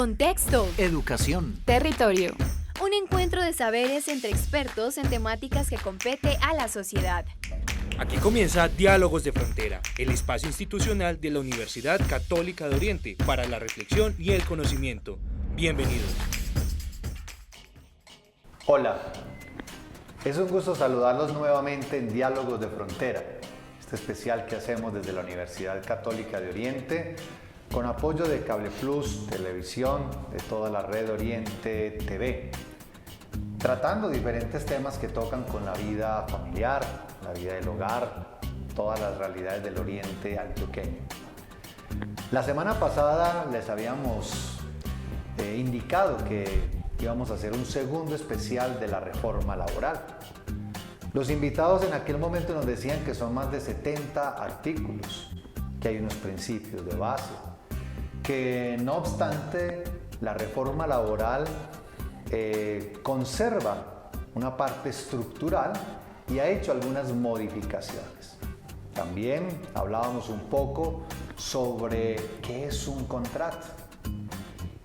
Contexto. Educación. Territorio. Un encuentro de saberes entre expertos en temáticas que compete a la sociedad. Aquí comienza Diálogos de Frontera, el espacio institucional de la Universidad Católica de Oriente para la reflexión y el conocimiento. Bienvenidos. Hola, es un gusto saludarlos nuevamente en Diálogos de Frontera, este especial que hacemos desde la Universidad Católica de Oriente, con apoyo de Cable Plus, Televisión, de toda la red Oriente TV, tratando diferentes temas que tocan con la vida familiar, la vida del hogar, todas las realidades del Oriente antioqueño. La semana pasada les habíamos indicado que íbamos a hacer un segundo especial de la reforma laboral. Los invitados en aquel momento nos decían que son más de 70 artículos, que hay unos principios de base, que no obstante la reforma laboral conserva una parte estructural y ha hecho algunas modificaciones. También hablábamos un poco sobre qué es un contrato.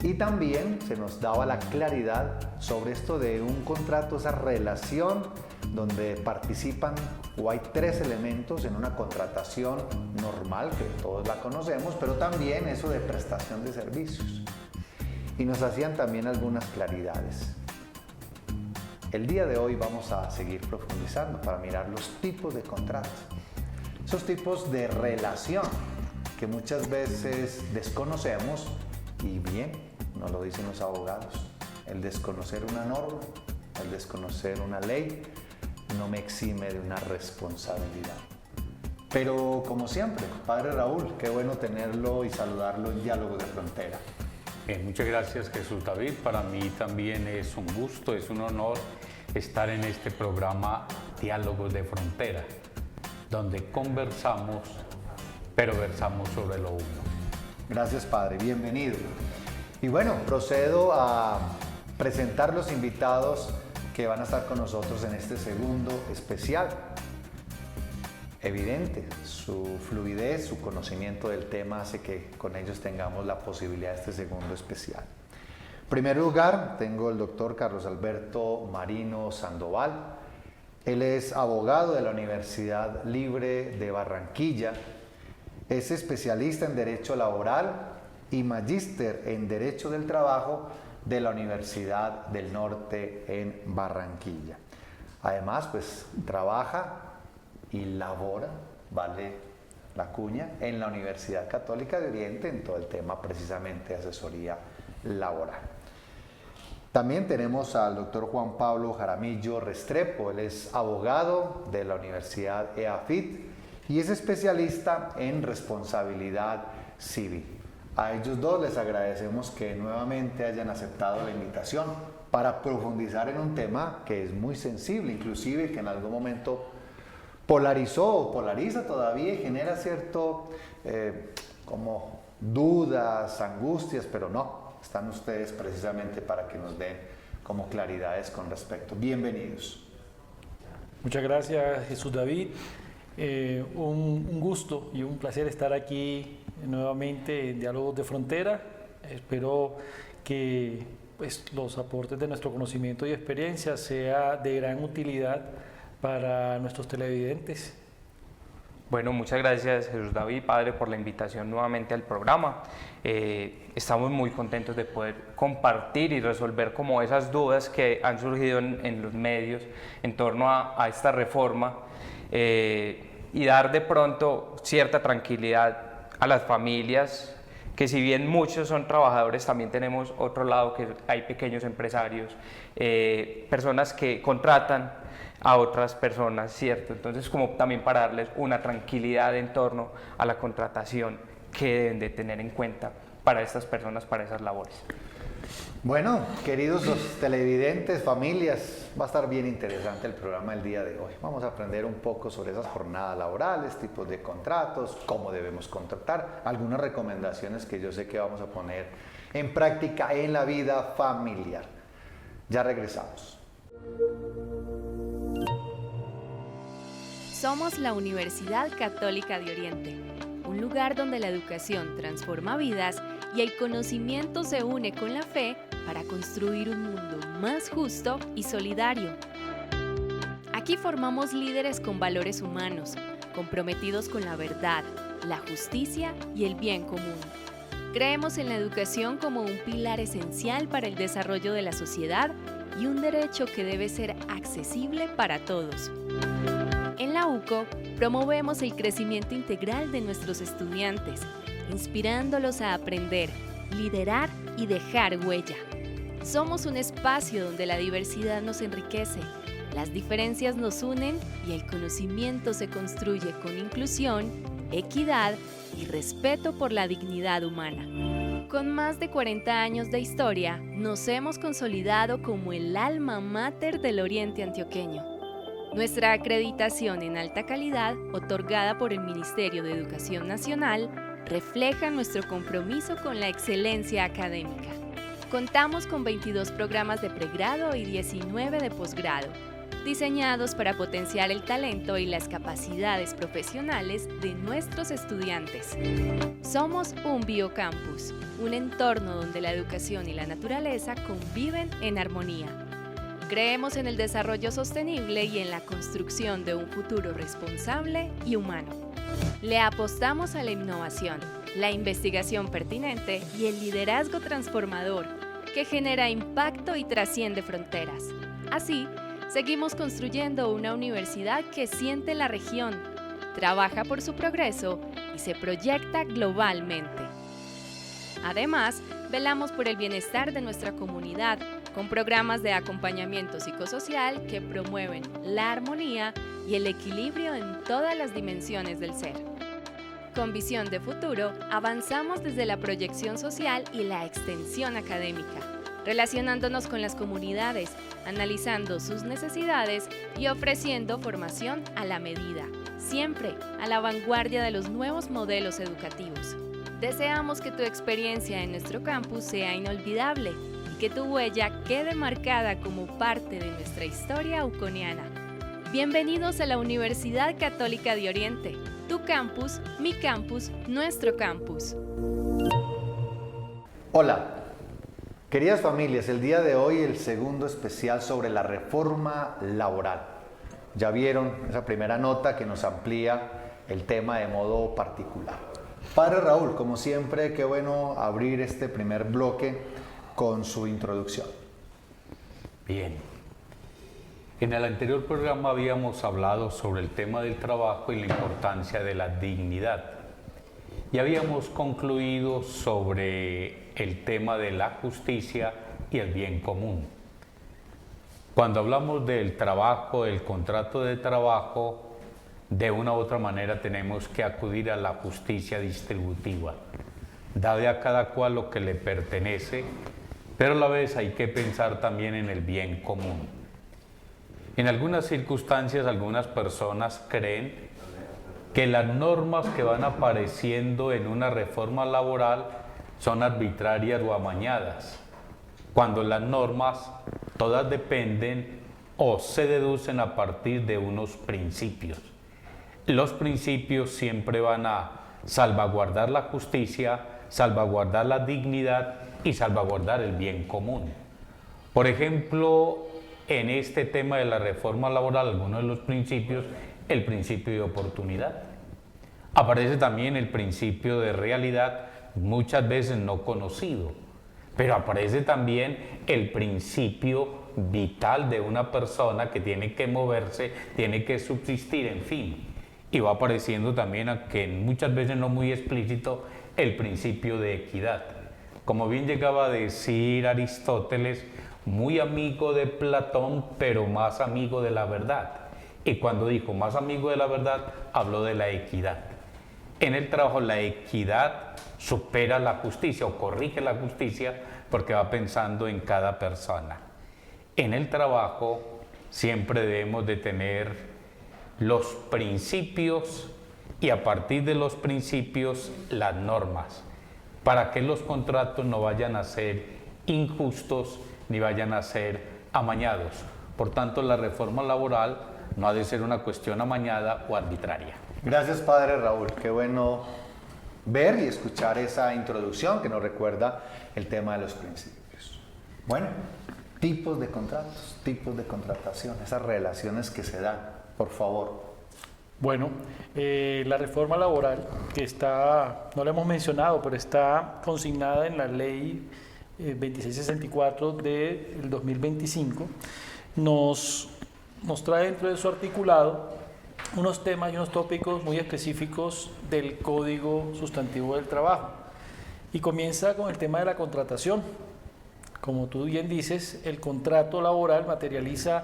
Y también se nos daba la claridad sobre esto de un contrato, esa relación donde participan o hay tres elementos en una contratación normal, que todos la conocemos, pero también eso de prestación de servicios. Y nos hacían también algunas claridades. El día de hoy vamos a seguir profundizando para mirar los tipos de contratos, esos tipos de relación que muchas veces desconocemos y bien, nos lo dicen los abogados, el desconocer una norma, el desconocer una ley, no me exime de una responsabilidad. Pero como siempre, Padre Raúl, qué bueno tenerlo y saludarlo en Diálogos de Frontera. Muchas gracias, Jesús David. Para mí también es un gusto, es un honor estar en este programa Diálogos de Frontera, donde conversamos, pero versamos sobre lo uno. Gracias, Padre. Bienvenido. Y bueno, procedo a presentar los invitados que van a estar con nosotros en este segundo especial. Evidente, su fluidez, su conocimiento del tema hace que con ellos tengamos la posibilidad de este segundo especial. En primer lugar, tengo el doctor Carlos Alberto Marino Sandoval. Él es abogado de la Universidad Libre de Barranquilla. Es especialista en Derecho Laboral y magíster en Derecho del Trabajo de la Universidad del Norte en Barranquilla. Además, pues trabaja y labora, vale la cuña, en la Universidad Católica de Oriente en todo el tema precisamente de asesoría laboral. También tenemos al doctor Juan Pablo Jaramillo Restrepo. Él es abogado de la Universidad EAFIT y es especialista en responsabilidad civil. A ellos dos les agradecemos que nuevamente hayan aceptado la invitación para profundizar en un tema que es muy sensible, inclusive que en algún momento polarizó o polariza todavía y genera cierto como dudas, angustias, pero no, están ustedes precisamente para que nos den como claridades con respecto. Bienvenidos. Muchas gracias, Jesús David. Un gusto y un placer estar aquí nuevamente en Diálogos de Frontera. Espero que pues, los aportes de nuestro conocimiento y experiencia sea de gran utilidad para nuestros televidentes. Bueno, muchas gracias, Jesús David, Padre, por la invitación nuevamente al programa. Estamos muy contentos de poder compartir y resolver como esas dudas que han surgido en los medios en torno a esta reforma y dar de pronto cierta tranquilidad a las familias, que si bien muchos son trabajadores, también tenemos otro lado que hay pequeños empresarios, personas que contratan a otras personas, ¿cierto? Entonces, como también para darles una tranquilidad en torno a la contratación que deben de tener en cuenta para estas personas, para esas labores. Bueno, queridos los televidentes, familias, va a estar bien interesante el programa del día de hoy. Vamos a aprender un poco sobre esas jornadas laborales, tipos de contratos, cómo debemos contratar, algunas recomendaciones que yo sé que vamos a poner en práctica en la vida familiar. Ya regresamos. Somos la Universidad Católica de Oriente, un lugar donde la educación transforma vidas y el conocimiento se une con la fe para construir un mundo más justo y solidario. Aquí formamos líderes con valores humanos, comprometidos con la verdad, la justicia y el bien común. Creemos en la educación como un pilar esencial para el desarrollo de la sociedad y un derecho que debe ser accesible para todos. En la UCO promovemos el crecimiento integral de nuestros estudiantes, inspirándolos a aprender, liderar y dejar huella. Somos un espacio donde la diversidad nos enriquece, las diferencias nos unen y el conocimiento se construye con inclusión, equidad y respeto por la dignidad humana. Con más de 40 años de historia, nos hemos consolidado como el alma mater del Oriente Antioqueño. Nuestra acreditación en alta calidad, otorgada por el Ministerio de Educación Nacional, refleja nuestro compromiso con la excelencia académica. Contamos con 22 programas de pregrado y 19 de posgrado, diseñados para potenciar el talento y las capacidades profesionales de nuestros estudiantes. Somos un biocampus, un entorno donde la educación y la naturaleza conviven en armonía. Creemos en el desarrollo sostenible y en la construcción de un futuro responsable y humano. Le apostamos a la innovación, la investigación pertinente y el liderazgo transformador que genera impacto y trasciende fronteras. Así, seguimos construyendo una universidad que siente la región, trabaja por su progreso y se proyecta globalmente. Además, velamos por el bienestar de nuestra comunidad con programas de acompañamiento psicosocial que promueven la armonía y el equilibrio en todas las dimensiones del ser. Con visión de futuro, avanzamos desde la proyección social y la extensión académica, relacionándonos con las comunidades, analizando sus necesidades y ofreciendo formación a la medida, siempre a la vanguardia de los nuevos modelos educativos. Deseamos que tu experiencia en nuestro campus sea inolvidable y que tu huella quede marcada como parte de nuestra historia uconiana. Bienvenidos a la Universidad Católica de Oriente, tu campus, mi campus, nuestro campus. Hola, queridas familias, el día de hoy el segundo especial sobre la reforma laboral. Ya vieron esa primera nota que nos amplía el tema de modo particular. Padre Raúl, como siempre, qué bueno abrir este primer bloque con su introducción. Bien. En el anterior programa habíamos hablado sobre el tema del trabajo y la importancia de la dignidad. Y habíamos concluido sobre el tema de la justicia y el bien común. Cuando hablamos del trabajo, del contrato de trabajo, de una u otra manera tenemos que acudir a la justicia distributiva. Darle a cada cual lo que le pertenece, pero a la vez hay que pensar también en el bien común. En algunas circunstancias, algunas personas creen que las normas que van apareciendo en una reforma laboral son arbitrarias o amañadas, cuando las normas todas dependen o se deducen a partir de unos principios. Los principios siempre van a salvaguardar la justicia, salvaguardar la dignidad y salvaguardar el bien común. Por ejemplo, en este tema de la reforma laboral, algunos de los principios, el principio de oportunidad. Aparece también el principio de realidad, muchas veces no conocido, pero aparece también el principio vital de una persona que tiene que moverse, tiene que subsistir, en fin. Y va apareciendo también, aunque muchas veces no muy explícito, el principio de equidad. Como bien llegaba a decir Aristóteles, muy amigo de Platón, pero más amigo de la verdad. Y cuando dijo más amigo de la verdad, habló de la equidad. En el trabajo la equidad supera la justicia o corrige la justicia porque va pensando en cada persona. En el trabajo siempre debemos de tener los principios y a partir de los principios las normas, para que los contratos no vayan a ser injustos ni vayan a ser amañados. Por tanto, la reforma laboral no ha de ser una cuestión amañada o arbitraria. Gracias, Padre Raúl. Qué bueno ver y escuchar esa introducción que nos recuerda el tema de los principios. Bueno, tipos de contratos, tipos de contratación, esas relaciones que se dan, por favor. Bueno, la reforma laboral que está, no la hemos mencionado, pero está consignada en la ley 2664 del 2025, nos trae dentro de su articulado unos temas y unos tópicos muy específicos del Código Sustantivo del Trabajo. Y comienza con el tema de la contratación. Como tú bien dices, el contrato laboral materializa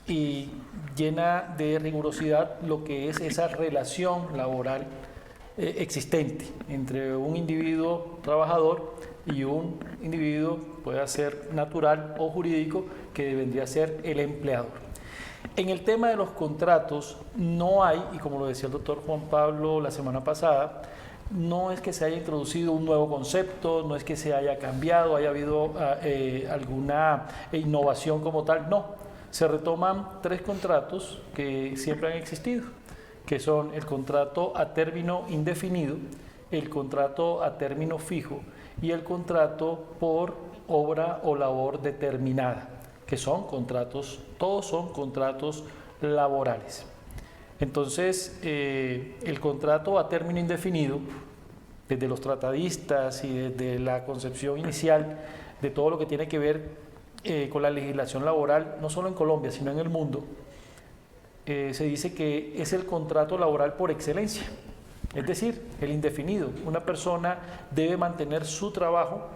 y llena de rigurosidad lo que es esa relación laboral existente entre un individuo trabajador y un individuo, puede ser natural o jurídico, que vendría a ser el empleador. En el tema de los contratos no hay, y como lo decía el doctor Juan Pablo la semana pasada, no es que se haya introducido un nuevo concepto, no es que se haya cambiado, haya habido alguna innovación como tal, no. Se retoman 3 contratos que siempre han existido, que son el contrato a término indefinido, el contrato a término fijo y el contrato por obra o labor determinada, que son contratos, todos son contratos laborales. Entonces, el contrato a término indefinido, desde los tratadistas y desde la concepción inicial de todo lo que tiene que ver con la legislación laboral, no solo en Colombia, sino en el mundo, se dice que es el contrato laboral por excelencia, es decir, el indefinido. Una persona debe mantener su trabajo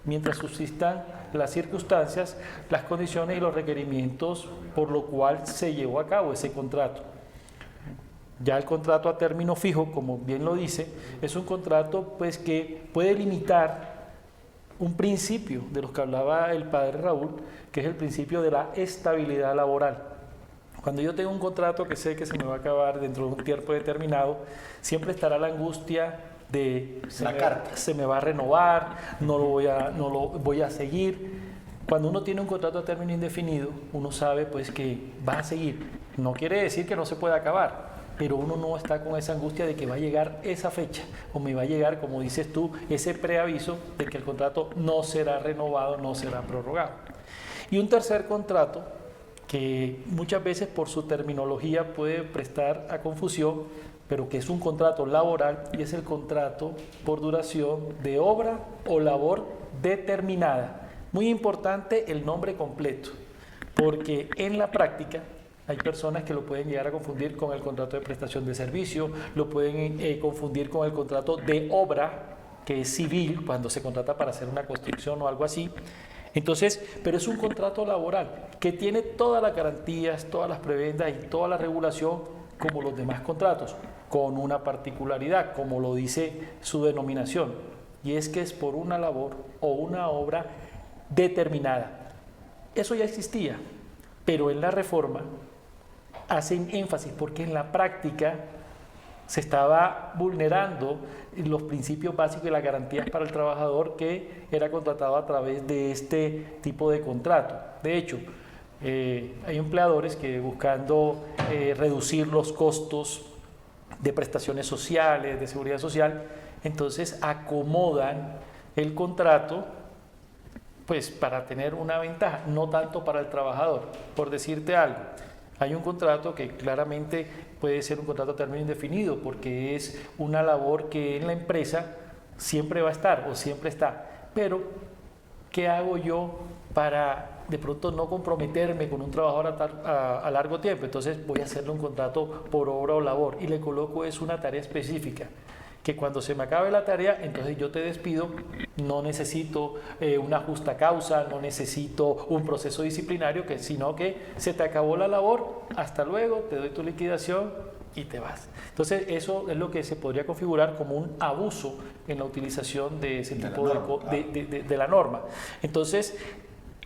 mientras subsistan las circunstancias, las condiciones y los requerimientos por lo cual se llevó a cabo ese contrato. Ya el contrato a término fijo, como bien lo dice, es un contrato pues, que puede limitar un principio de los que hablaba el padre Raúl, que es el principio de la estabilidad laboral. Cuando yo tengo un contrato que sé que se me va a acabar dentro de un tiempo determinado, siempre estará la angustia de se me va a renovar, no lo voy a seguir. Cuando uno tiene un contrato a término indefinido, uno sabe pues que va a seguir. No quiere decir que no se pueda acabar, pero uno no está con esa angustia de que va a llegar esa fecha o me va a llegar, como dices tú, ese preaviso de que el contrato no será renovado, no será prorrogado. Y un tercer contrato que muchas veces por su terminología puede prestar a confusión, pero que es un contrato laboral y es el contrato por duración de obra o labor determinada. Muy importante el nombre completo, porque en la práctica hay personas que lo pueden llegar a confundir con el contrato de prestación de servicio, lo pueden confundir con el contrato de obra, que es civil, cuando se contrata para hacer una construcción o algo así. Entonces, pero es un contrato laboral que tiene todas las garantías, todas las prebendas y toda la regulación como los demás contratos, con una particularidad, como lo dice su denominación, y es que es por una labor o una obra determinada. Eso ya existía, pero en la reforma hacen énfasis porque en la práctica se estaba vulnerando los principios básicos y las garantías para el trabajador que era contratado a través de este tipo de contrato. De hecho, hay empleadores que buscando reducir los costos de prestaciones sociales, de seguridad social, entonces acomodan el contrato pues para tener una ventaja, no tanto para el trabajador. Por decirte algo, hay un contrato que claramente puede ser un contrato a término indefinido porque es una labor que en la empresa siempre va a estar o siempre está. Pero, ¿qué hago yo para de pronto no comprometerme con un trabajador a largo tiempo? Entonces voy a hacerle un contrato por obra o labor y le coloco es una tarea específica, que cuando se me acabe la tarea, entonces yo te despido, no necesito una justa causa, no necesito un proceso disciplinario, sino que se te acabó la labor, hasta luego, te doy tu liquidación y te vas. Entonces eso es lo que se podría configurar como un abuso en la utilización de ese tipo de la norma. Entonces,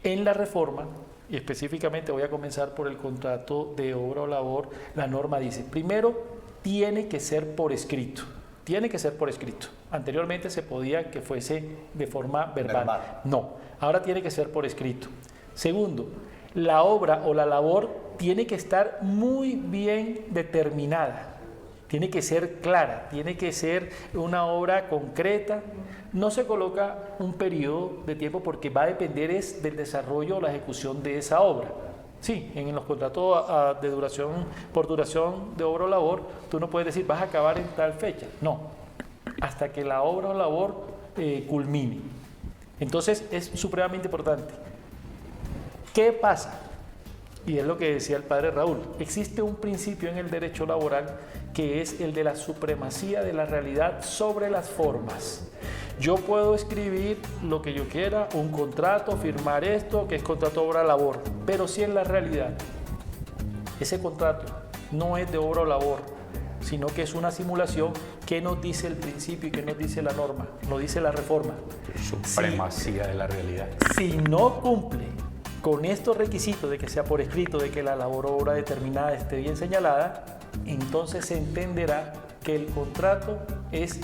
en la reforma, y específicamente voy a comenzar por el contrato de obra o labor, la norma dice, primero, tiene que ser por escrito. Tiene que ser por escrito. Anteriormente se podía que fuese de forma verbal. No, ahora tiene que ser por escrito. Segundo, la obra o la labor tiene que estar muy bien determinada. tiene que ser clara, tiene que ser una obra concreta. No se coloca un periodo de tiempo porque va a depender del desarrollo o la ejecución de esa obra. Sí, en los contratos de duración, por duración de obra o labor, tú no puedes decir vas a acabar en tal fecha. No, hasta que la obra o labor culmine. Entonces es supremamente importante. ¿Qué pasa? Y es lo que decía el padre Raúl. Existe un principio en el derecho laboral que es el de la supremacía de la realidad sobre las formas. Yo puedo escribir lo que yo quiera, un contrato, firmar esto, que es contrato de obra o labor, pero si en la realidad ese contrato no es de obra o labor, sino que es una simulación, ¿qué nos dice el principio y qué nos dice la norma? Nos dice la reforma. Supremacía de la realidad. Si no cumple con estos requisitos de que sea por escrito, de que la labor o obra determinada esté bien señalada, entonces se entenderá que el contrato es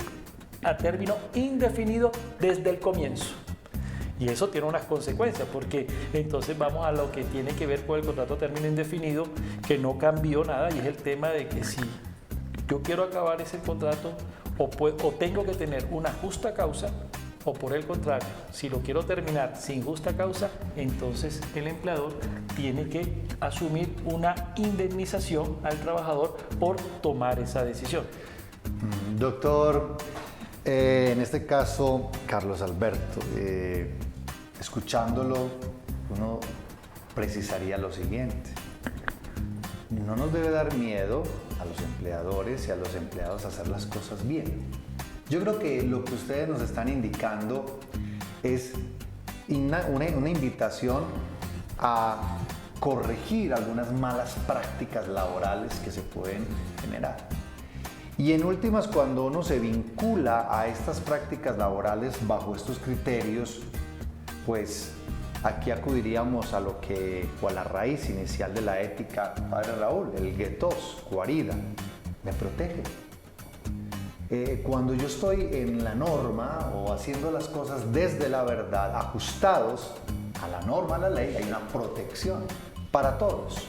a término indefinido desde el comienzo. Y eso tiene unas consecuencias, porque entonces vamos a lo que tiene que ver con el contrato a término indefinido, que no cambió nada, y es el tema de que si yo quiero acabar ese contrato o tengo que tener una justa causa, o por el contrario, si lo quiero terminar sin justa causa, entonces el empleador tiene que asumir una indemnización al trabajador por tomar esa decisión. Doctor, en este caso, Carlos Alberto, escuchándolo, uno precisaría lo siguiente. No nos debe dar miedo a los empleadores y a los empleados a hacer las cosas bien. Yo creo que lo que ustedes nos están indicando es una invitación a corregir algunas malas prácticas laborales que se pueden generar. Y en últimas, cuando uno se vincula a estas prácticas laborales bajo estos criterios, pues aquí acudiríamos a la raíz inicial de la ética, padre Raúl, el ethos, guarida, me protege. Cuando yo estoy en la norma o haciendo las cosas desde la verdad, ajustados a la norma, a la ley, hay una protección para todos.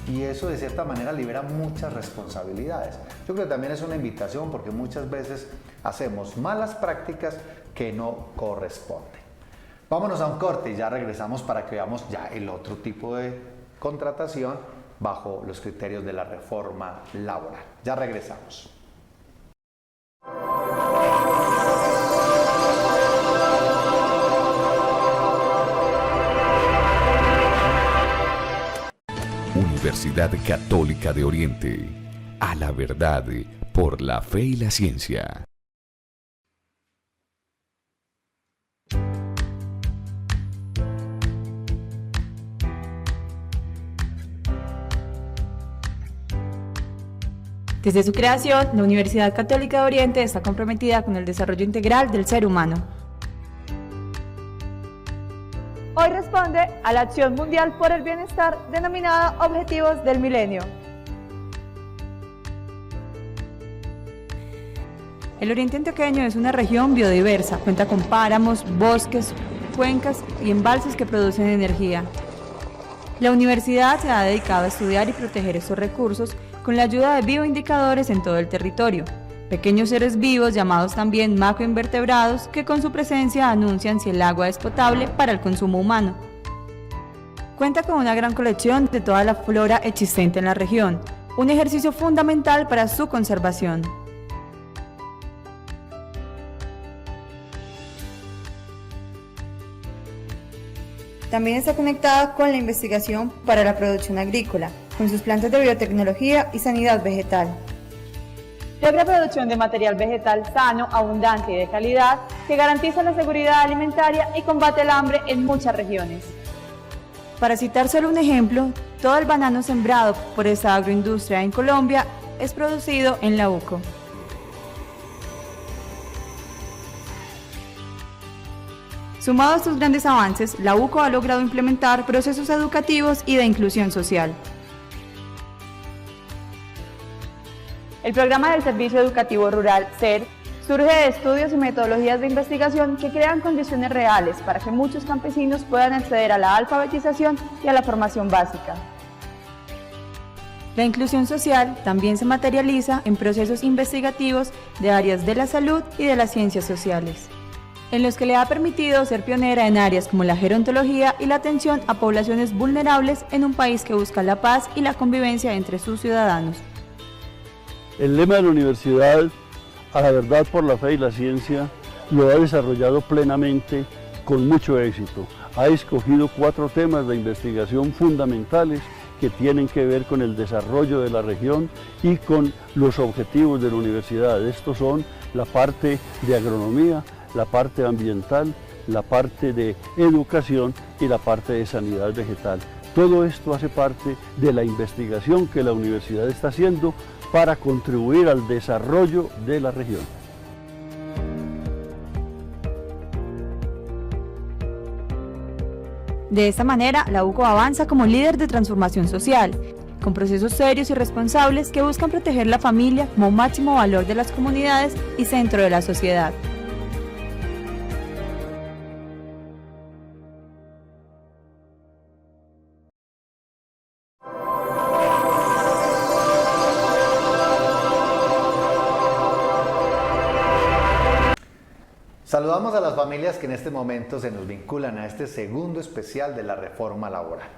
Y eso de cierta manera libera muchas responsabilidades. Yo creo que también es una invitación porque muchas veces hacemos malas prácticas que no corresponden. Vámonos a un corte y ya regresamos para que veamos ya el otro tipo de contratación bajo los criterios de la reforma laboral. Ya regresamos. Universidad Católica de Oriente, a la verdad por la fe y la ciencia. Desde su creación, la Universidad Católica de Oriente está comprometida con el desarrollo integral del ser humano. Hoy responde a la Acción Mundial por el Bienestar denominada Objetivos del Milenio. El Oriente Antioqueño es una región biodiversa, cuenta con páramos, bosques, cuencas y embalses que producen energía. La universidad se ha dedicado a estudiar y proteger estos recursos con la ayuda de bioindicadores en todo el territorio, pequeños seres vivos llamados también macroinvertebrados que con su presencia anuncian si el agua es potable para el consumo humano. Cuenta con una gran colección de toda la flora existente en la región, un ejercicio fundamental para su conservación. También está conectada con la investigación para la producción agrícola, con sus plantas de biotecnología y sanidad vegetal. Logra producción de material vegetal sano, abundante y de calidad que garantiza la seguridad alimentaria y combate el hambre en muchas regiones. Para citar solo un ejemplo, todo el banano sembrado por esta agroindustria en Colombia es producido en la UCO. Sumado a estos grandes avances, la UCO ha logrado implementar procesos educativos y de inclusión social. El programa del Servicio Educativo Rural, SER, surge de estudios y metodologías de investigación que crean condiciones reales para que muchos campesinos puedan acceder a la alfabetización y a la formación básica. La inclusión social también se materializa en procesos investigativos de áreas de la salud y de las ciencias sociales, en los que le ha permitido ser pionera en áreas como la gerontología y la atención a poblaciones vulnerables en un país que busca la paz y la convivencia entre sus ciudadanos. El lema de la universidad, a la verdad por la fe y la ciencia, lo ha desarrollado plenamente con mucho éxito. Ha escogido 4 temas de investigación fundamentales que tienen que ver con el desarrollo de la región y con los objetivos de la universidad. Estos son la parte de agronomía, la parte ambiental, la parte de educación y la parte de sanidad vegetal. Todo esto hace parte de la investigación que la universidad está haciendo para contribuir al desarrollo de la región. De esta manera, la UCO avanza como líder de transformación social, con procesos serios y responsables que buscan proteger la familia como máximo valor de las comunidades y centro de la sociedad. Saludamos a las familias que en este momento se nos vinculan a este segundo especial de la reforma laboral.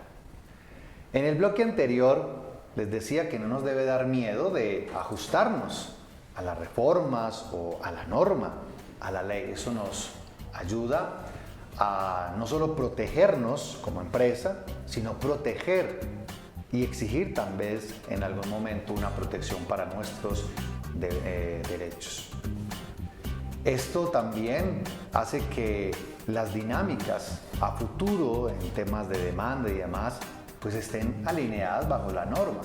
En el bloque anterior les decía que no nos debe dar miedo de ajustarnos a las reformas o a la norma, a la ley. Eso nos ayuda a no solo protegernos como empresa, sino proteger y exigir tal vez en algún momento una protección para nuestros derechos. Esto también hace que las dinámicas a futuro en temas de demanda y demás pues estén alineadas bajo la norma,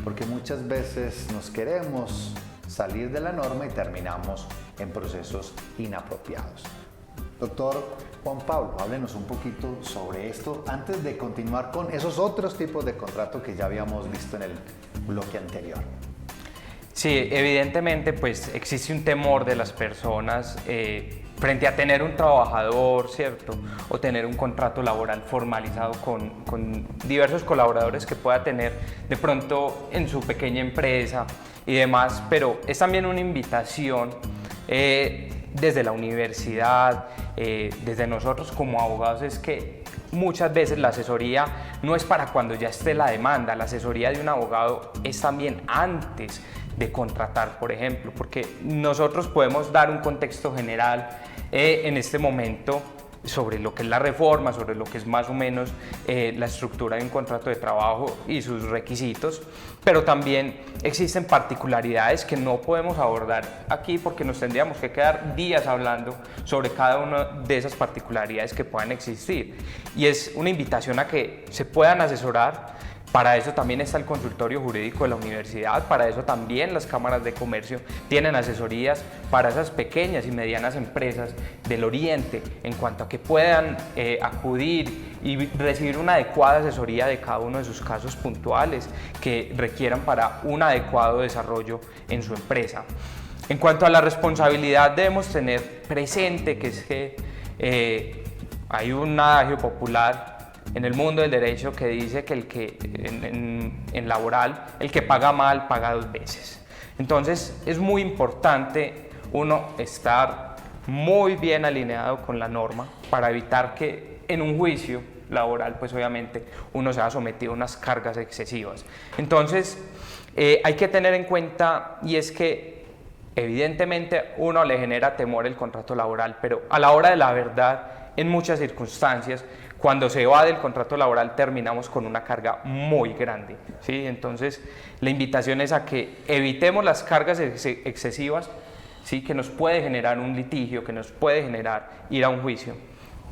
porque muchas veces nos queremos salir de la norma y terminamos en procesos inapropiados. Doctor Juan Pablo, háblenos un poquito sobre esto antes de continuar con esos otros tipos de contratos que ya habíamos visto en el bloque anterior. Sí, evidentemente pues existe un temor de las personas frente a tener un trabajador, ¿cierto? O tener un contrato laboral formalizado con diversos colaboradores que pueda tener de pronto en su pequeña empresa y demás, pero es también una invitación desde la universidad, desde nosotros como abogados, es que muchas veces la asesoría no es para cuando ya esté la demanda, la asesoría de un abogado es también antes de contratar, por ejemplo, porque nosotros podemos dar un contexto general en este momento sobre lo que es la reforma, sobre lo que es más o menos la estructura de un contrato de trabajo y sus requisitos, pero también existen particularidades que no podemos abordar aquí porque nos tendríamos que quedar días hablando sobre cada una de esas particularidades que puedan existir, y es una invitación a que se puedan asesorar. Para eso también está el consultorio jurídico de la universidad, para eso también las cámaras de comercio tienen asesorías para esas pequeñas y medianas empresas del Oriente en cuanto a que puedan acudir y recibir una adecuada asesoría de cada uno de sus casos puntuales que requieran para un adecuado desarrollo en su empresa. En cuanto a la responsabilidad, debemos tener presente que es que hay un adagio popular en el mundo del derecho que dice que en laboral, el que paga mal paga 2 veces. Entonces es muy importante uno estar muy bien alineado con la norma para evitar que en un juicio laboral pues obviamente uno sea sometido a unas cargas excesivas. Entonces hay que tener en cuenta, y es que evidentemente uno le genera temor el contrato laboral, pero a la hora de la verdad, en muchas circunstancias, cuando se va del contrato laboral terminamos con una carga muy grande, ¿sí? Entonces la invitación es a que evitemos las cargas excesivas, ¿sí? Que nos puede generar un litigio, que nos puede generar ir a un juicio,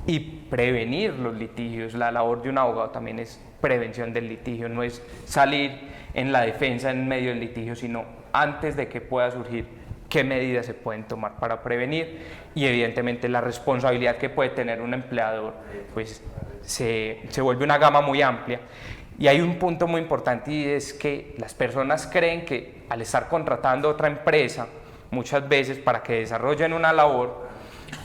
y prevenir los litigios. La labor de un abogado también es prevención del litigio, no es salir en la defensa en medio del litigio, sino antes de que pueda surgir qué medidas se pueden tomar para prevenir, y evidentemente la responsabilidad que puede tener un empleador pues se vuelve una gama muy amplia. Y hay un punto muy importante, y es que las personas creen que al estar contratando a otra empresa muchas veces para que desarrollen una labor,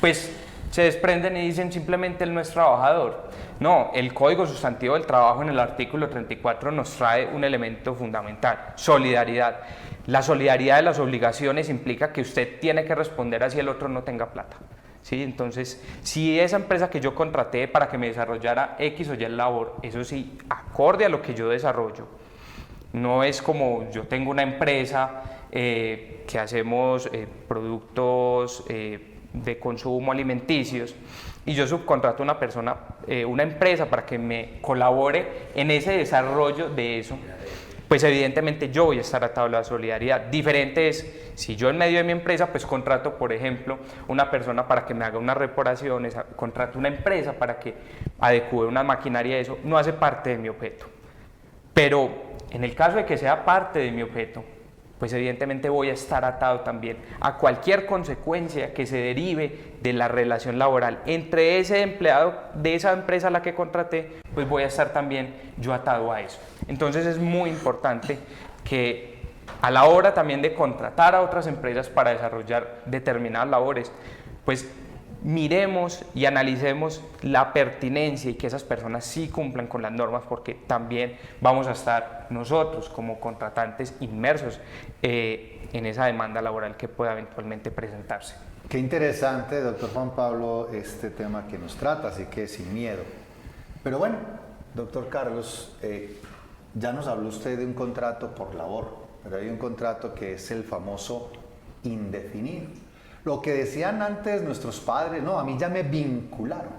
pues se desprenden y dicen simplemente él no es trabajador. No, el Código Sustantivo del Trabajo en el artículo 34 nos trae un elemento fundamental: solidaridad. La solidaridad de las obligaciones implica que usted tiene que responder así el otro no tenga plata. ¿Sí? Entonces, si esa empresa que yo contraté para que me desarrollara X o Y labor, eso sí, acorde a lo que yo desarrollo. No es como yo tengo una empresa que hacemos productos de consumo alimenticios y yo subcontrato a una persona, una empresa para que me colabore en ese desarrollo de eso, pues evidentemente yo voy a estar atado a la solidaridad. Diferente es si yo en medio de mi empresa pues contrato, por ejemplo, una persona para que me haga unas reparaciones, contrato una empresa para que adecue una maquinaria, eso no hace parte de mi objeto. Pero en el caso de que sea parte de mi objeto, pues evidentemente voy a estar atado también a cualquier consecuencia que se derive de la relación laboral entre ese empleado de esa empresa a la que contraté, pues voy a estar también yo atado a eso. Entonces es muy importante que a la hora también de contratar a otras empresas para desarrollar determinadas labores, pues miremos y analicemos la pertinencia y que esas personas sí cumplan con las normas, porque también vamos a estar nosotros como contratantes inmersos en esa demanda laboral que pueda eventualmente presentarse. Qué interesante, doctor Juan Pablo, este tema que nos trata, así que sin miedo. Pero bueno, doctor Carlos, ya nos habló usted de un contrato por labor, pero hay un contrato que es el famoso indefinido. Lo que decían antes nuestros padres, no, a mí ya me vincularon,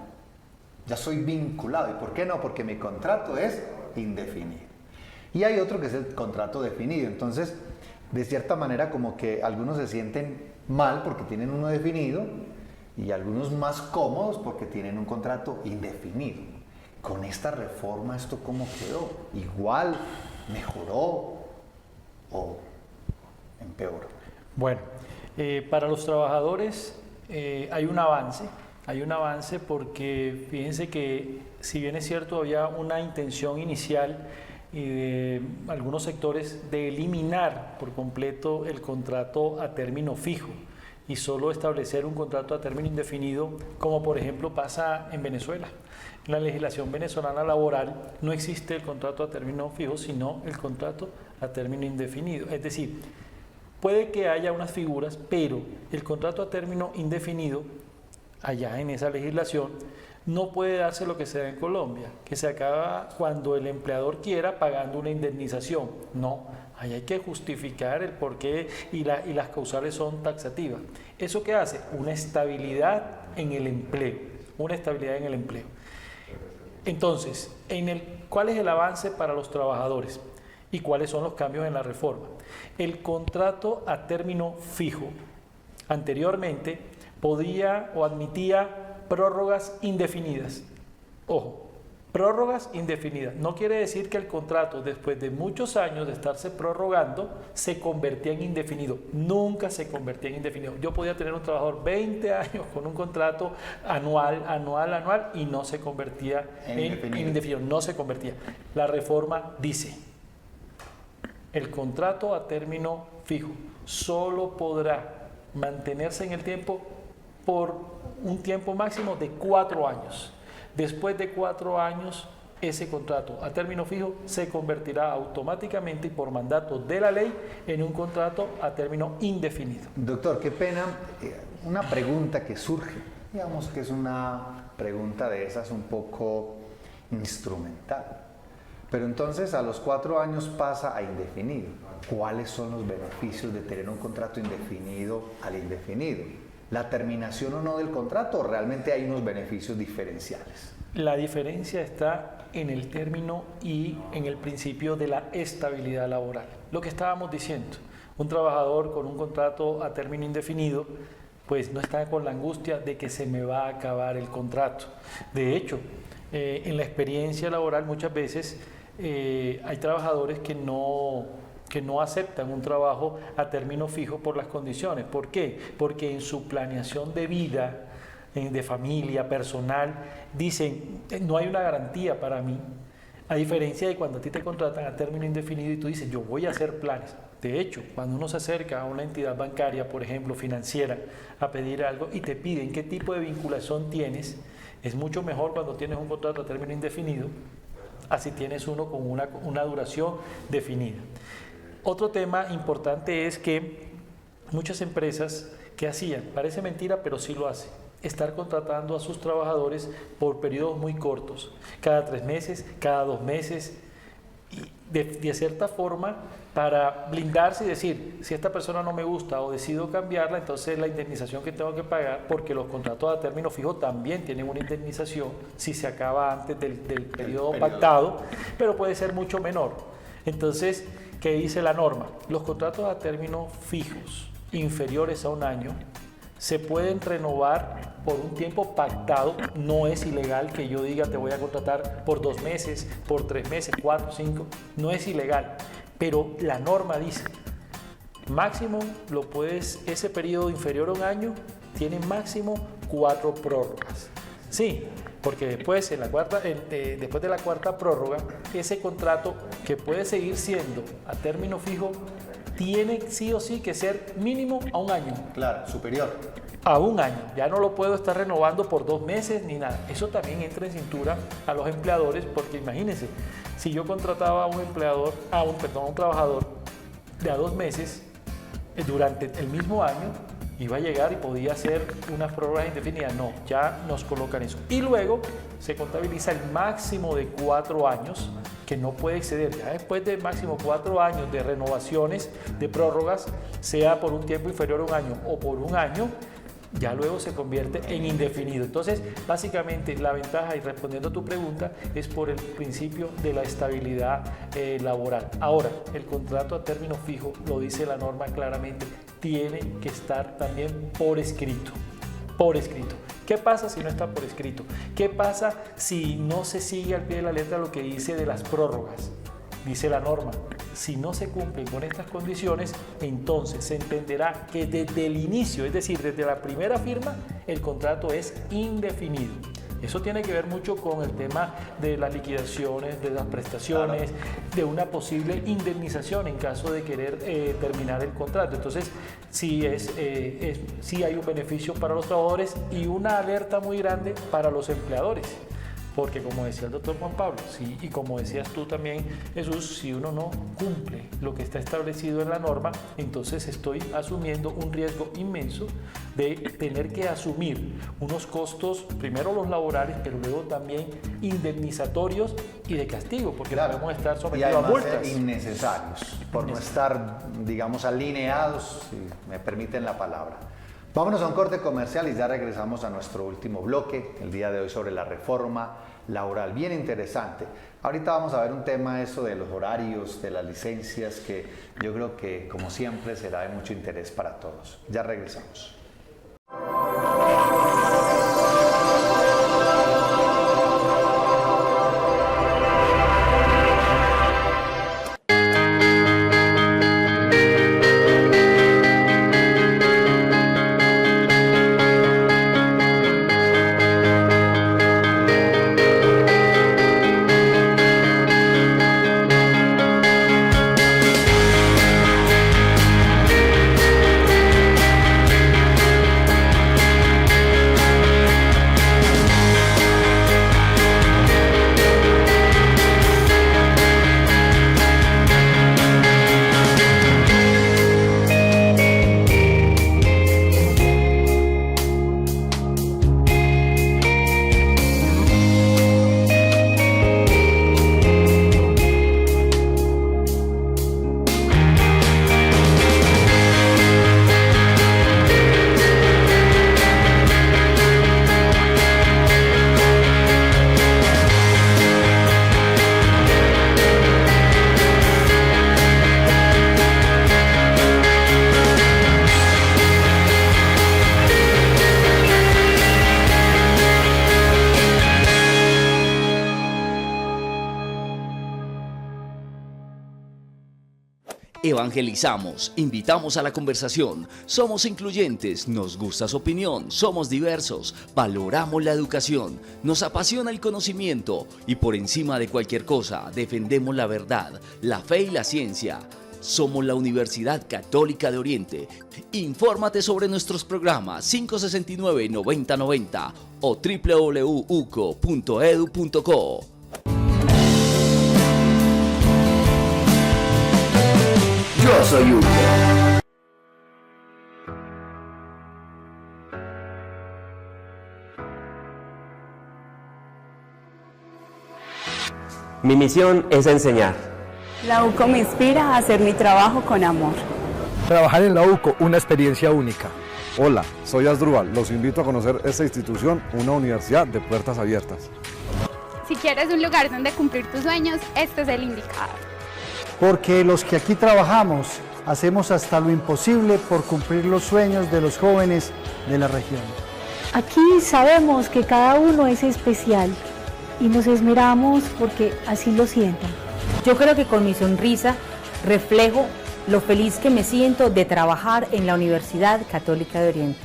ya soy vinculado. ¿Y por qué no? Porque mi contrato es indefinido. Y hay otro que es el contrato definido. Entonces, de cierta manera, como que algunos se sienten mal porque tienen uno definido y algunos más cómodos porque tienen un contrato indefinido. Con esta reforma, ¿esto cómo quedó? ¿Igual? ¿Mejoró? ¿O empeoró? Bueno, para los trabajadores hay un avance porque fíjense que si bien es cierto había una intención inicial de algunos sectores de eliminar por completo el contrato a término fijo y solo establecer un contrato a término indefinido, como por ejemplo pasa en Venezuela. En la legislación venezolana laboral no existe el contrato a término fijo, sino el contrato a término indefinido. Es decir, puede que haya unas figuras, pero el contrato a término indefinido, allá en esa legislación, no puede darse lo que se da en Colombia, que se acaba cuando el empleador quiera pagando una indemnización. No, ahí hay que justificar el porqué y las causales son taxativas. ¿Eso qué hace? Una estabilidad en el empleo, una estabilidad en el empleo. Entonces, ¿cuál es el avance para los trabajadores? ¿Y cuáles son los cambios en la reforma? El contrato a término fijo anteriormente podía o admitía prórrogas indefinidas. Ojo, prórrogas indefinidas. No quiere decir que el contrato, después de muchos años de estarse prorrogando, se convertía en indefinido. Nunca se convertía en indefinido. Yo podía tener un trabajador 20 años con un contrato anual y no se convertía en indefinido. No se convertía. La reforma dice: el contrato a término fijo solo podrá mantenerse en el tiempo por un tiempo máximo de 4 años. Después de 4 años, ese contrato a término fijo se convertirá automáticamente y por mandato de la ley en un contrato a término indefinido. Doctor, qué pena, una pregunta que surge, digamos que es una pregunta de esas un poco instrumental. Pero entonces a los 4 años pasa a indefinido. ¿Cuáles son los beneficios de tener un contrato indefinido al indefinido? ¿La terminación o no del contrato o realmente hay unos beneficios diferenciales? La diferencia está en el término y en el principio de la estabilidad laboral. Lo que estábamos diciendo, un trabajador con un contrato a término indefinido pues no está con la angustia de que se me va a acabar el contrato. De hecho, en la experiencia laboral muchas veces hay trabajadores que no aceptan un trabajo a término fijo por las condiciones. ¿Por qué? Porque en su planeación de vida, de familia, personal, dicen, no hay una garantía para mí. A diferencia de cuando a ti te contratan a término indefinido y tú dices, yo voy a hacer planes. De hecho, cuando uno se acerca a una entidad bancaria, por ejemplo, financiera, a pedir algo y te piden qué tipo de vinculación tienes, es mucho mejor cuando tienes un contrato a término indefinido, así tienes uno con una duración definida. Otro tema importante es que muchas empresas, ¿qué hacían? Parece mentira, pero sí lo hacen. Estar contratando a sus trabajadores por periodos muy cortos, cada 3 meses, cada 2 meses, y de cierta forma para blindarse y decir, si esta persona no me gusta o decido cambiarla, entonces la indemnización que tengo que pagar, porque los contratos a término fijo también tienen una indemnización si se acaba antes del periodo pactado, pero puede ser mucho menor. Entonces, ¿qué dice la norma? Los contratos a término fijos inferiores a 1 año se pueden renovar por un tiempo pactado. No es ilegal que yo diga te voy a contratar por 2 meses, por 3 meses, 4, 5, no es ilegal, pero la norma dice máximo ese periodo inferior a 1 año tiene máximo 4 prórrogas. Sí, porque después de la cuarta prórroga, ese contrato que puede seguir siendo a término fijo tiene sí o sí que ser mínimo a 1 año. Claro, superior. A 1 año. Ya no lo puedo estar renovando por 2 meses ni nada. Eso también entra en cintura a los empleadores, porque imagínense, si yo contrataba a un trabajador de a 2 meses, durante el mismo año, iba a llegar y podía hacer unas prórrogas indefinidas. No, ya nos colocan eso. Y luego se contabiliza el máximo de 4 años, que no puede exceder. Ya después de máximo 4 años de renovaciones, de prórrogas, sea por un tiempo inferior a 1 año o por 1 año, ya luego se convierte en indefinido. Entonces, básicamente, la ventaja, y respondiendo a tu pregunta, es por el principio de la estabilidad laboral. Ahora, el contrato a término fijo, lo dice la norma claramente, tiene que estar también por escrito. Por escrito. ¿Qué pasa si no está por escrito? ¿Qué pasa si no se sigue al pie de la letra lo que dice de las prórrogas? Dice la norma, si no se cumplen con estas condiciones, entonces se entenderá que desde el inicio, es decir, desde la primera firma, el contrato es indefinido. Eso tiene que ver mucho con el tema de las liquidaciones, de las prestaciones, de una posible indemnización en caso de querer terminar el contrato. Entonces, sí hay un beneficio para los trabajadores y una alerta muy grande para los empleadores. Porque como decía el doctor Juan Pablo, sí, y como decías tú también, Jesús, si uno no cumple lo que está establecido en la norma, entonces estoy asumiendo un riesgo inmenso de tener que asumir unos costos, primero los laborales, pero luego también indemnizatorios y de castigo, porque podemos estar sometidos a multas. Innecesarios, por no estar, digamos, alineados, si me permiten la palabra. Vámonos a un corte comercial y ya regresamos a nuestro último bloque, el día de hoy sobre la reforma laboral. Bien interesante. Ahorita vamos a ver un tema, eso de los horarios, de las licencias, que yo creo que, como siempre, será de mucho interés para todos. Ya regresamos. Evangelizamos, invitamos a la conversación, somos incluyentes, nos gusta su opinión, somos diversos, valoramos la educación, nos apasiona el conocimiento y por encima de cualquier cosa defendemos la verdad, la fe y la ciencia. Somos la Universidad Católica de Oriente. Infórmate sobre nuestros programas 569-9090 o www.uco.edu.co. Yo soy UCO. Mi misión es enseñar. La UCO me inspira a hacer mi trabajo con amor. Trabajar en la UCO, una experiencia única. Hola, soy Asdrúbal. Los invito a conocer esta institución, una universidad de puertas abiertas. Si quieres un lugar donde cumplir tus sueños, este es el indicado. Porque los que aquí trabajamos hacemos hasta lo imposible por cumplir los sueños de los jóvenes de la región. Aquí sabemos que cada uno es especial y nos esmeramos porque así lo sientan. Yo creo que con mi sonrisa reflejo lo feliz que me siento de trabajar en la Universidad Católica de Oriente.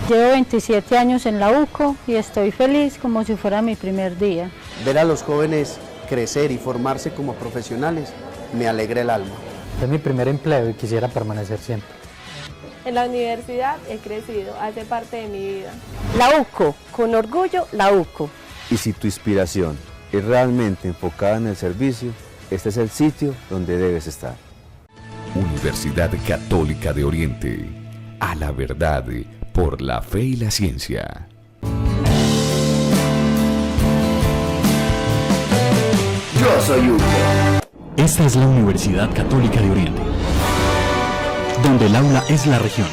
Llevo 27 años en la UCO y estoy feliz como si fuera mi primer día. Ver a los jóvenes crecer y formarse como profesionales me alegra el alma. Es mi primer empleo y quisiera permanecer siempre. En la universidad he crecido, hace parte de mi vida. La UCO, con orgullo, la UCO. Y si tu inspiración es realmente enfocada en el servicio, este es el sitio donde debes estar. Universidad Católica de Oriente. A la verdad, por la fe y la ciencia. Yo soy UCO. Esta es la Universidad Católica de Oriente, donde el aula es la región.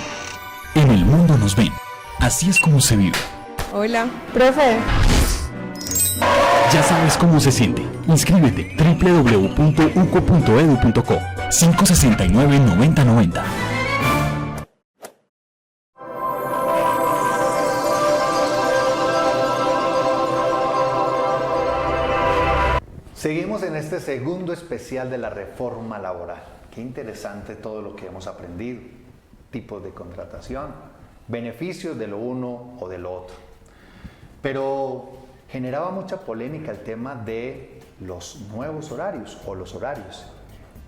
En el mundo nos ven. Así es como se vive. Hola, profe. Ya sabes cómo se siente. Inscríbete www.uco.edu.co 569-9090. Seguimos en este segundo especial de la reforma laboral. Qué interesante todo lo que hemos aprendido. Tipos de contratación, beneficios de lo uno o de lo otro. Pero generaba mucha polémica el tema de los nuevos horarios o los horarios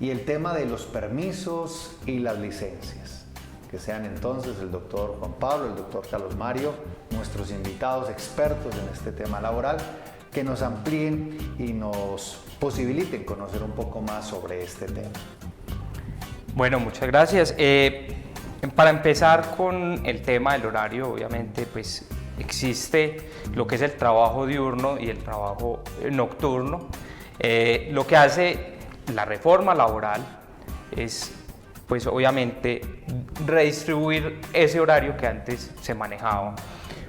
y el tema de los permisos y las licencias. Que sean entonces el doctor Juan Pablo, el doctor Carlos Mario, nuestros invitados expertos en este tema laboral, que nos amplíen y nos posibiliten conocer un poco más sobre este tema. Bueno, muchas gracias. Para empezar con el tema del horario, obviamente, pues existe lo que es el trabajo diurno y el trabajo nocturno. Lo que hace la reforma laboral es, pues obviamente, redistribuir ese horario que antes se manejaba.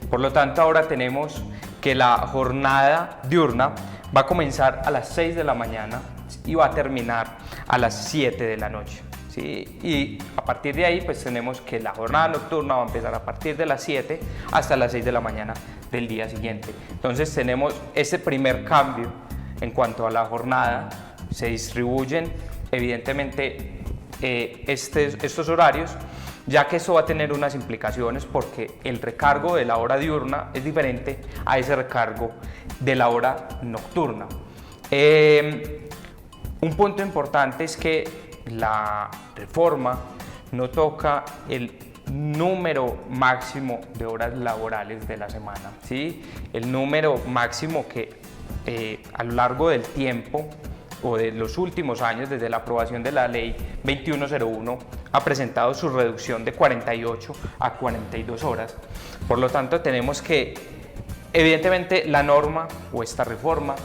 Por lo tanto, ahora tenemos que la jornada diurna va a comenzar a las 6 de la mañana y va a terminar a las 7 de la noche. ¿Sí? Y a partir de ahí pues tenemos que la jornada nocturna va a empezar a partir de las 7 hasta las 6 de la mañana del día siguiente. Entonces tenemos ese primer cambio en cuanto a la jornada. Se distribuyen evidentemente estos horarios, ya que eso va a tener unas implicaciones porque el recargo de la hora diurna es diferente a ese recargo de la hora nocturna. Un punto importante es que la reforma no toca el número máximo de horas laborales de la semana, ¿sí? El número máximo que a lo largo del tiempo o de los últimos años, desde la aprobación de la ley 2101, ha presentado su reducción de 48 a 42 horas. Por lo tanto, tenemos que, evidentemente, la norma o esta reforma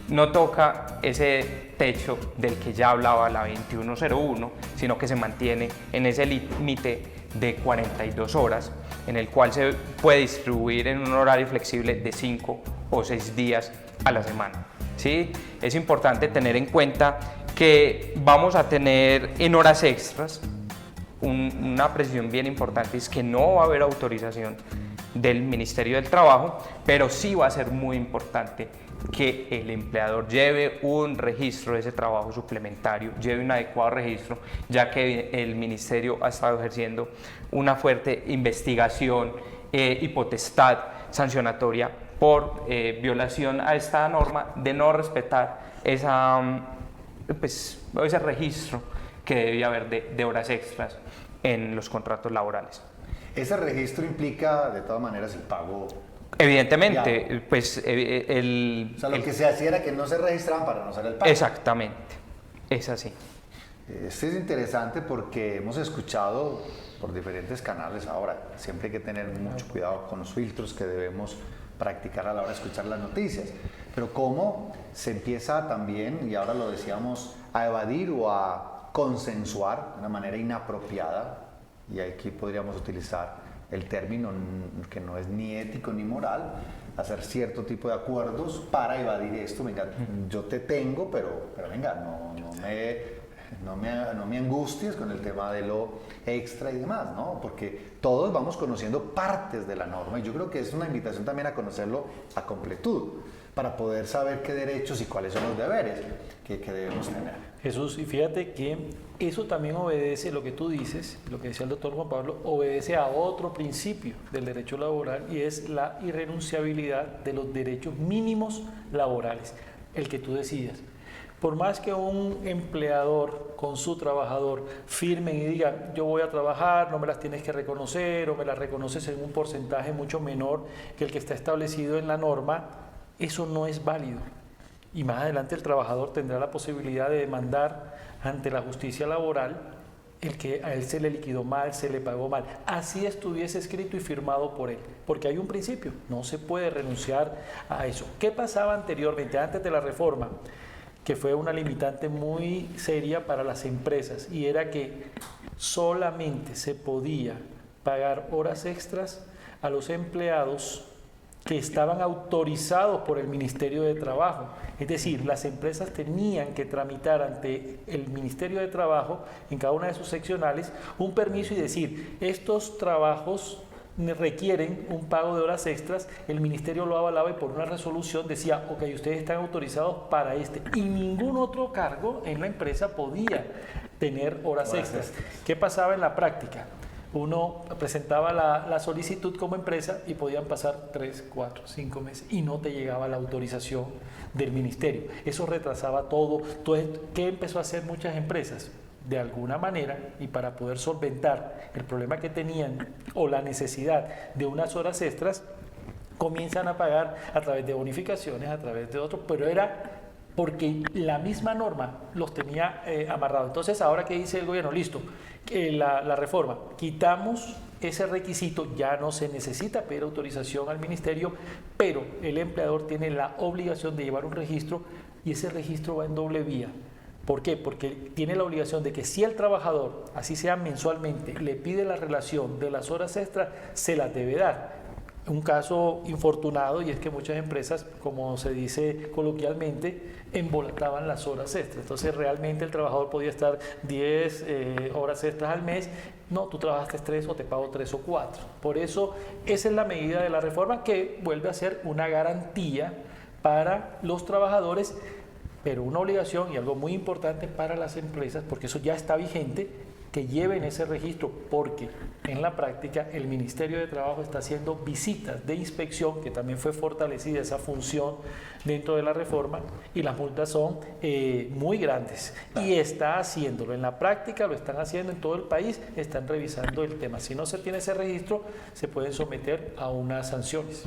no toca ese techo del que ya hablaba la 2101, sino que se mantiene en ese límite de 42 horas, en el cual se puede distribuir en un horario flexible de 5 o 6 días a la semana. ¿Sí? Es importante tener en cuenta que vamos a tener en horas extras una precisión bien importante, es que no va a haber autorización del Ministerio del Trabajo, pero sí va a ser muy importante que el empleador lleve un registro de ese trabajo suplementario, lleve un adecuado registro, ya que el Ministerio ha estado ejerciendo una fuerte investigación y potestad sancionatoria por violación a esta norma de no respetar ese registro que debe haber de horas extras en los contratos laborales. Ese registro implica de todas maneras el pago. Evidentemente, diario. pues O sea, lo que se hacía era que no se registraban para no hacer el pago. Exactamente, es así. Este es interesante porque hemos escuchado por diferentes canales ahora, siempre hay que tener mucho cuidado con los filtros que debemos practicar a la hora de escuchar las noticias, pero cómo se empieza también, y ahora lo decíamos, a evadir o a consensuar de una manera inapropiada, y aquí podríamos utilizar el término que no es ni ético ni moral, hacer cierto tipo de acuerdos para evadir esto. Venga, yo te tengo, pero venga, no me angusties con el tema de lo extra y demás, ¿no? Porque todos vamos conociendo partes de la norma y yo creo que es una invitación también a conocerlo a completud para poder saber qué derechos y cuáles son los deberes que debemos tener. Jesús, y fíjate que eso también obedece, lo que tú dices, lo que decía el doctor Juan Pablo, obedece a otro principio del derecho laboral y es la irrenunciabilidad de los derechos mínimos laborales, el que tú decías. Por más que un empleador con su trabajador firmen y digan yo voy a trabajar, no me las tienes que reconocer o me las reconoces en un porcentaje mucho menor que el que está establecido en la norma, eso no es válido. Y más adelante el trabajador tendrá la posibilidad de demandar ante la justicia laboral el que a él se le liquidó mal, se le pagó mal, así estuviese escrito y firmado por él, porque hay un principio, no se puede renunciar a eso. ¿Qué pasaba anteriormente, antes de la reforma? Que fue una limitante muy seria para las empresas y era que solamente se podía pagar horas extras a los empleados que estaban autorizados por el Ministerio de Trabajo. Es decir, las empresas tenían que tramitar ante el Ministerio de Trabajo, en cada una de sus seccionales, un permiso y decir, estos trabajos requieren un pago de horas extras, el ministerio lo avalaba y por una resolución decía, ok, ustedes están autorizados para este, y ningún otro cargo en la empresa podía tener horas extras. ¿Qué pasaba en la práctica? Uno presentaba la solicitud como empresa y podían pasar 3, 4, 5 meses y no te llegaba la autorización del ministerio. Eso retrasaba todo. Entonces, ¿qué empezó a hacer muchas empresas? De alguna manera, y para poder solventar el problema que tenían o la necesidad de unas horas extras, comienzan a pagar a través de bonificaciones, a través de otros, pero era porque la misma norma los tenía amarrados. Entonces, ahora que dice el gobierno, listo, la reforma, quitamos ese requisito, ya no se necesita pedir autorización al ministerio, pero el empleador tiene la obligación de llevar un registro y ese registro va en doble vía. ¿Por qué? Porque tiene la obligación de que si el trabajador, así sea mensualmente, le pide la relación de las horas extras, se las debe dar. Un caso infortunado, y es que muchas empresas, como se dice coloquialmente, embolataban las horas extras. Entonces realmente el trabajador podía estar 10 horas extras al mes. No, tú trabajaste 3 o te pago 3 o 4. Por eso esa es la medida de la reforma que vuelve a ser una garantía para los trabajadores, pero una obligación y algo muy importante para las empresas, porque eso ya está vigente, que lleven ese registro, porque en la práctica el Ministerio de Trabajo está haciendo visitas de inspección, que también fue fortalecida esa función dentro de la reforma, y las multas son muy grandes, y está haciéndolo, en la práctica lo están haciendo en todo el país, están revisando el tema. Si no se tiene ese registro, se pueden someter a unas sanciones.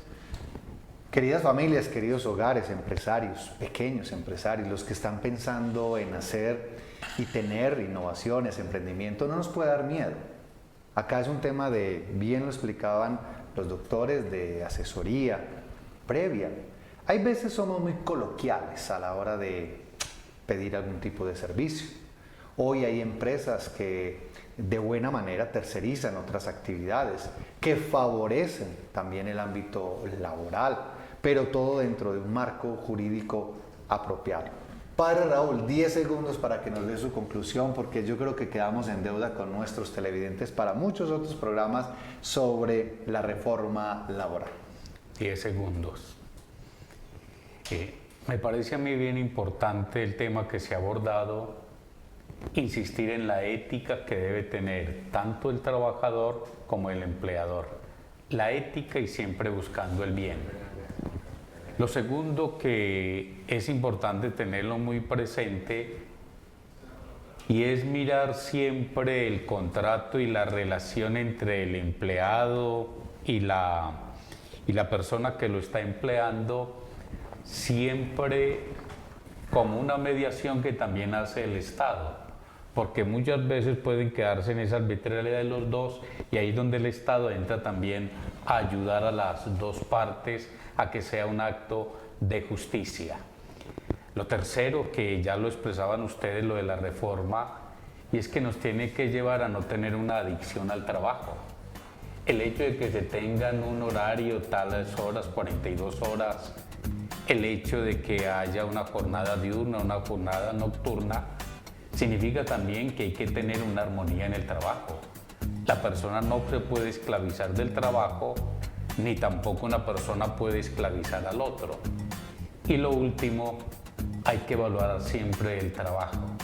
Queridas familias, queridos hogares, empresarios, pequeños empresarios, los que están pensando en hacer y tener innovaciones, emprendimiento, no nos puede dar miedo. Acá es un tema de, bien lo explicaban los doctores, de asesoría previa. Hay veces somos muy coloquiales a la hora de pedir algún tipo de servicio. Hoy hay empresas que de buena manera tercerizan otras actividades, que favorecen también el ámbito laboral, pero todo dentro de un marco jurídico apropiado. Padre Raúl, 10 segundos para que nos dé su conclusión, porque yo creo que quedamos en deuda con nuestros televidentes para muchos otros programas sobre la reforma laboral. 10 segundos. Me parece a mí bien importante el tema que se ha abordado, insistir en la ética que debe tener tanto el trabajador como el empleador. La ética y siempre buscando el bien. Lo segundo que es importante tenerlo muy presente y es mirar siempre el contrato y la relación entre el empleado y la persona que lo está empleando, siempre como una mediación que también hace el Estado, porque muchas veces pueden quedarse en esa arbitrariedad de los dos, y ahí es donde el Estado entra también a ayudar a las dos partes a que sea un acto de justicia. Lo tercero, que ya lo expresaban ustedes, lo de la reforma, y es que nos tiene que llevar a no tener una adicción al trabajo. El hecho de que se tengan un horario, tales horas, 42 horas, el hecho de que haya una jornada diurna, una jornada nocturna, significa también que hay que tener una armonía en el trabajo. La persona no se puede esclavizar del trabajo, ni tampoco una persona puede esclavizar al otro. Y lo último, hay que evaluar siempre el trabajo.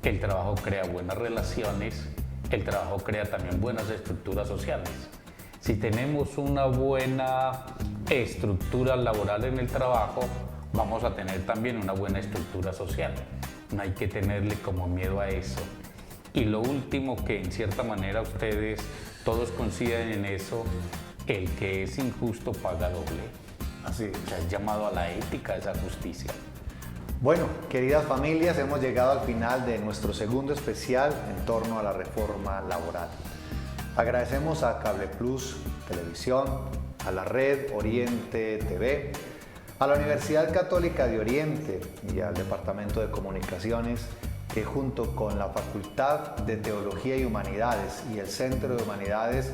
El trabajo crea buenas relaciones, el trabajo crea también buenas estructuras sociales. Si tenemos una buena estructura laboral en el trabajo, vamos a tener también una buena estructura social. No hay que tenerle como miedo a eso. Y lo último, que en cierta manera ustedes todos coinciden en eso, el que es injusto paga doble. Así es llamado a la ética, a esa justicia. Bueno, queridas familias, hemos llegado al final de nuestro segundo especial en torno a la reforma laboral. Agradecemos a Cable Plus Televisión, a la Red Oriente TV, a la Universidad Católica de Oriente y al Departamento de Comunicaciones, que junto con la Facultad de Teología y Humanidades y el Centro de Humanidades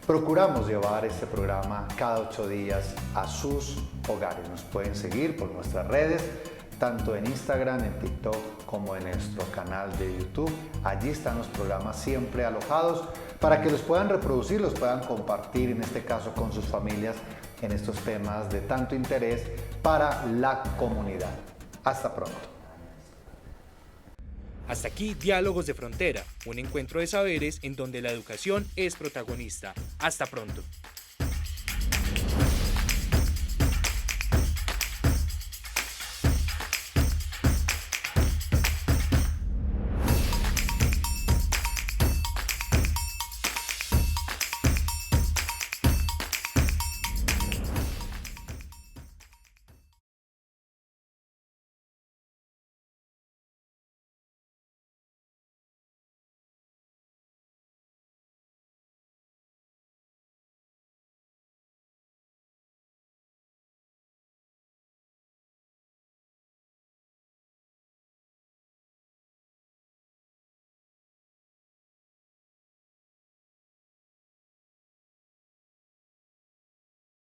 procuramos llevar este programa cada 8 días a sus hogares. Nos pueden seguir por nuestras redes, tanto en Instagram, en TikTok, como en nuestro canal de YouTube. Allí están los programas siempre alojados para que los puedan reproducir, los puedan compartir, en este caso con sus familias, en estos temas de tanto interés para la comunidad. Hasta pronto. Hasta aquí Diálogos de Frontera, un encuentro de saberes en donde la educación es protagonista. Hasta pronto.